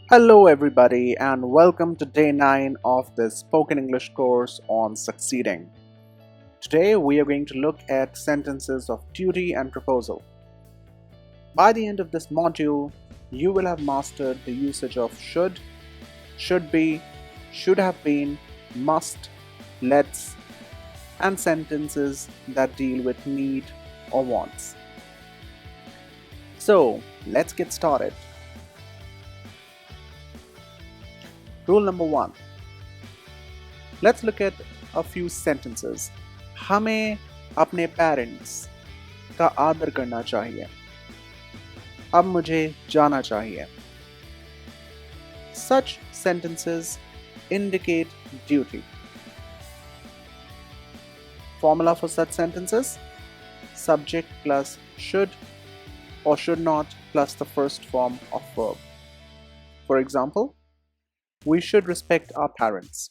Hello everybody and welcome to day 9 of this spoken English course on SucceedEng. Today we are going to look at sentences of duty and proposal. By the end of this module, you will have mastered the usage of should be, should have been, must, let's, and sentences that deal with need or wants. So let's get started. Rule number 1. Let's look at a few sentences. हमें अपने parents का आदर करना चाहिए. अब मुझे जाना चाहिए. Such sentences indicate duty. Formula for such sentences: subject plus should or should not plus the first form of verb. For example, we should respect our parents.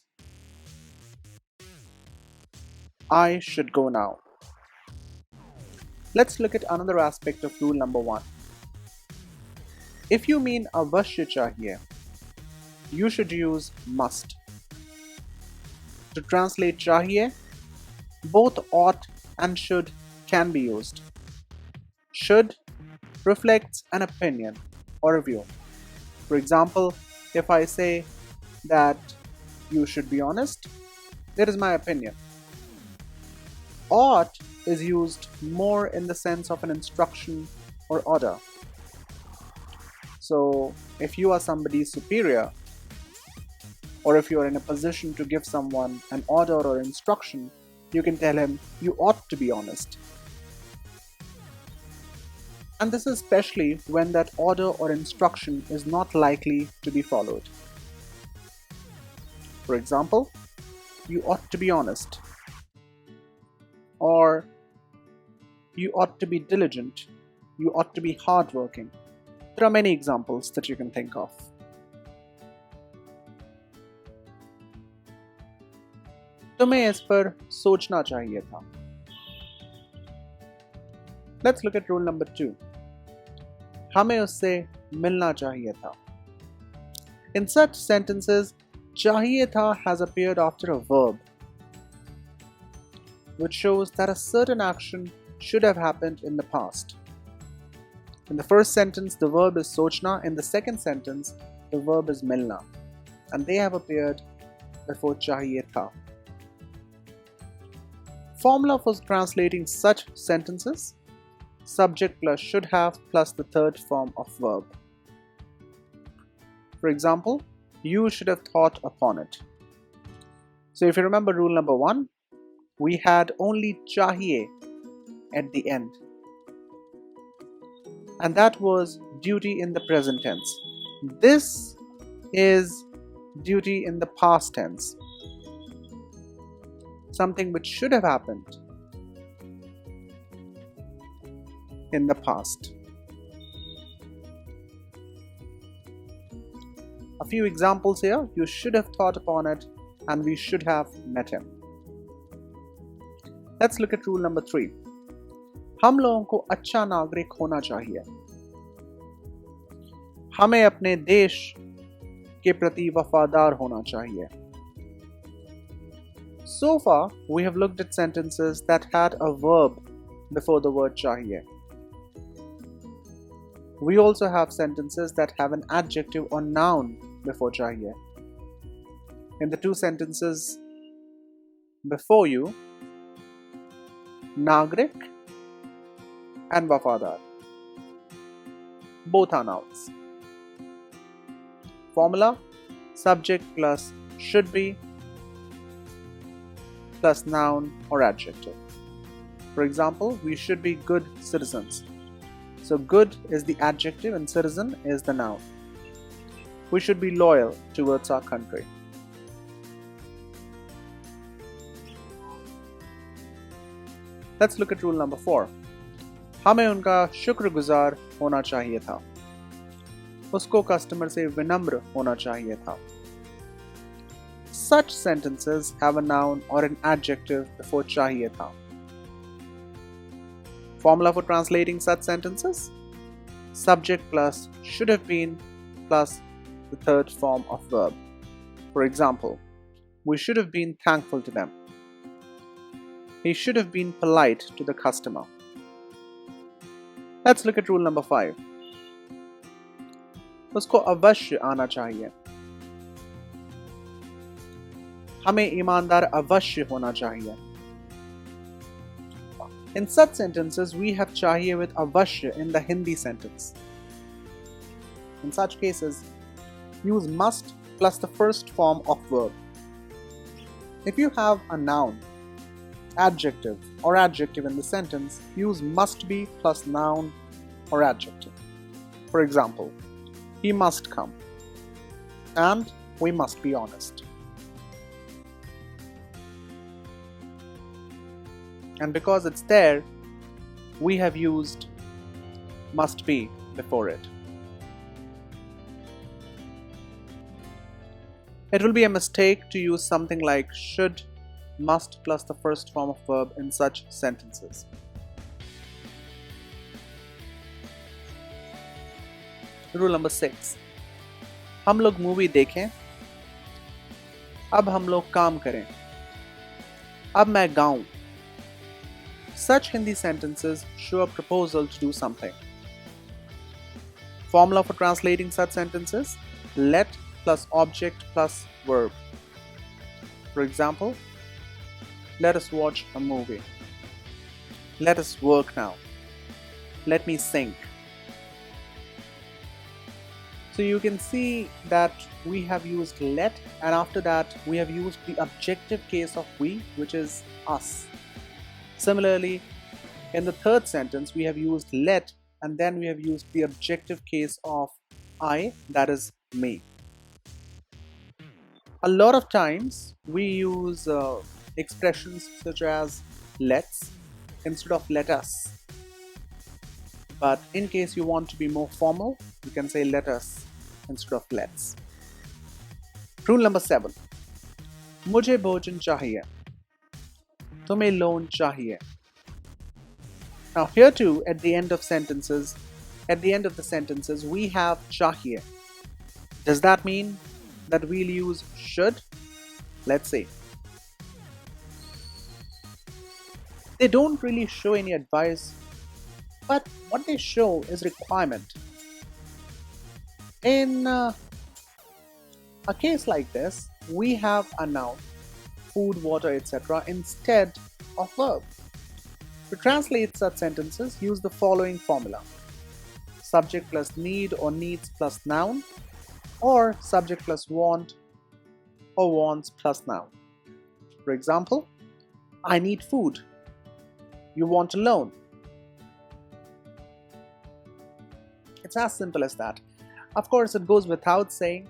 I should go now. Let's look at another aspect of rule number 1. If you mean avashya chahiye, you should use must. To translate chahiye, both ought and should can be used. Should reflects an opinion or a view. For example, if I say that you should be honest, that is my opinion. Ought is used more in the sense of an instruction or order. So if you are somebody's superior, or if you are in a position to give someone an order or instruction, you can tell him, you ought to be honest. And this is especially when that order or instruction is not likely to be followed. For example, you ought to be honest, or you ought to be diligent, you ought to be hardworking. There are many examples that you can think of. तुम्हें इस पर सोचना चाहिए था. Let's look at rule number 2. हमें उससे मिलना चाहिए था. In such sentences, chahiye tha has appeared after a verb, which shows that a certain action should have happened in the past. In the first sentence, the verb is sochna. In the second sentence, the verb is milna, and they have appeared before chahiye tha. Formula for translating such sentences: subject plus should have plus the third form of verb. For example, you should have thought upon it. So if you remember rule number 1, we had only chahiye at the end, and that was duty in the present tense. This is duty in the past tense, something which should have happened in the past. A few examples here: you should have thought upon it, and we should have met him. Let's look at rule number 3. हम लोगों को अच्छा नागरिक होना चाहिए. हमें अपने देश के प्रति वफादार होना चाहिए. So far, we have looked at sentences that had a verb before the word chahiye. We also have sentences that have an adjective or noun before chahiye. In the two sentences before you, nagrik and wafadar, both are nouns. Formula: subject plus should be plus noun or adjective. For example, we should be good citizens. So good is the adjective and citizen is the noun. We should be loyal towards our country. Let's look at rule number 4. हमें उनका शुक्रगुजार होना चाहिए था. उसको customer से विनम्र होना चाहिए था. Such sentences have a noun or an adjective before chahiye tha. Formula for translating such sentences: subject plus should have been plus the third form of verb. For example, we should have been thankful to them. He should have been polite to the customer. Let's look at rule number 5. उसको अवश्य आना चाहिए. हमें ईमानदार अवश्य होना चाहिए. In such sentences, we have chahiye with avashya in the Hindi sentence. In such cases, use must plus the first form of verb. If you have a noun, adjective or adjective in the sentence, use must be plus noun or adjective. For example, he must come and we must be honest. And because it's there, we have used must be before it. It will be a mistake to use something like should, must plus the first form of verb in such sentences. Rule number 6. हम लोग movie देखें. अब हम लोग काम करें. अब मैं गाऊं. Such Hindi sentences show a proposal to do something. Formula for translating such sentences: let plus object plus verb. For example, let us watch a movie. Let us work now. Let me sing. So you can see that we have used let, and after that we have used the objective case of we, which is us. Similarly, in the third sentence we have used let, and then we have used the objective case of I, that is me. A lot of times we use expressions such as let's instead of let us. But in case you want to be more formal, you can say let us instead of let's. Rule number 7. मुझे भोजन चाहिए. तुम्हें loan चाहिए. Now here too, at the end of the sentences, we have chahiye. Does that mean that we'll use should? Let's see. They don't really show any advice, but what they show is requirement. In a case like this, we have a noun, food, water, etc. instead of verb. To translate such sentences, use the following formula: subject plus need or needs plus noun, or subject plus want or wants plus noun. For example, I need food. You want a loan. It's as simple as that. Of course, it goes without saying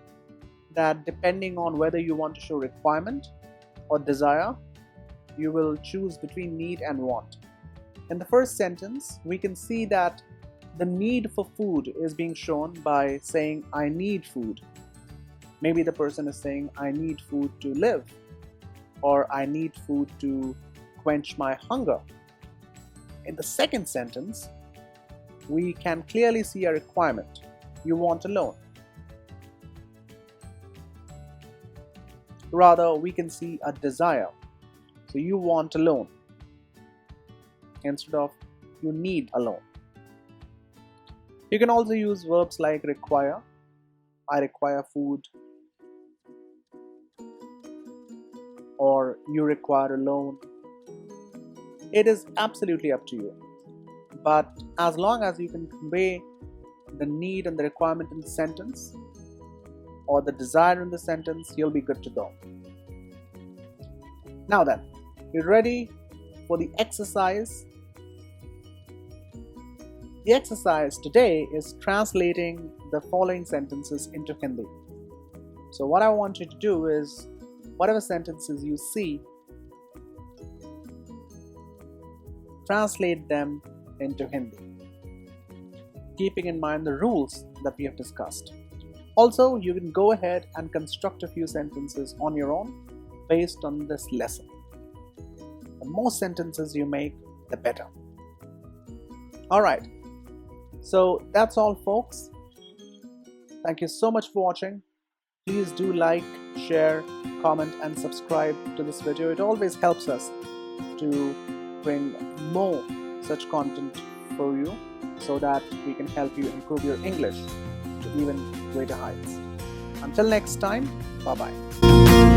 that depending on whether you want to show requirement or desire, you will choose between need and want. In the first sentence, we can see that the need for food is being shown by saying I need food. Maybe the person is saying I need food to live, or I need food to quench my hunger. In the second sentence, we can clearly see a requirement. You want a loan. Rather, we can see a desire. So you want a loan instead of you need a loan. You can also use verbs like require. I require food. Or you require a loan. It is absolutely up to you. But as long as you can convey the need and the requirement in the sentence, or the desire in the sentence, you'll be good to go. Now then, you're ready for the exercise. The exercise today is translating the following sentences into Hindi. So what I want you to do is, whatever sentences you see, translate them into Hindi, keeping in mind the rules that we have discussed. Also, you can go ahead and construct a few sentences on your own based on this lesson. The more sentences you make, the better. Alright, so that's all folks. Thank you so much for watching. Please do like, share, comment and subscribe to this video. It always helps us to bring more such content for you so that we can help you improve your English to even greater heights. Until next time, bye-bye.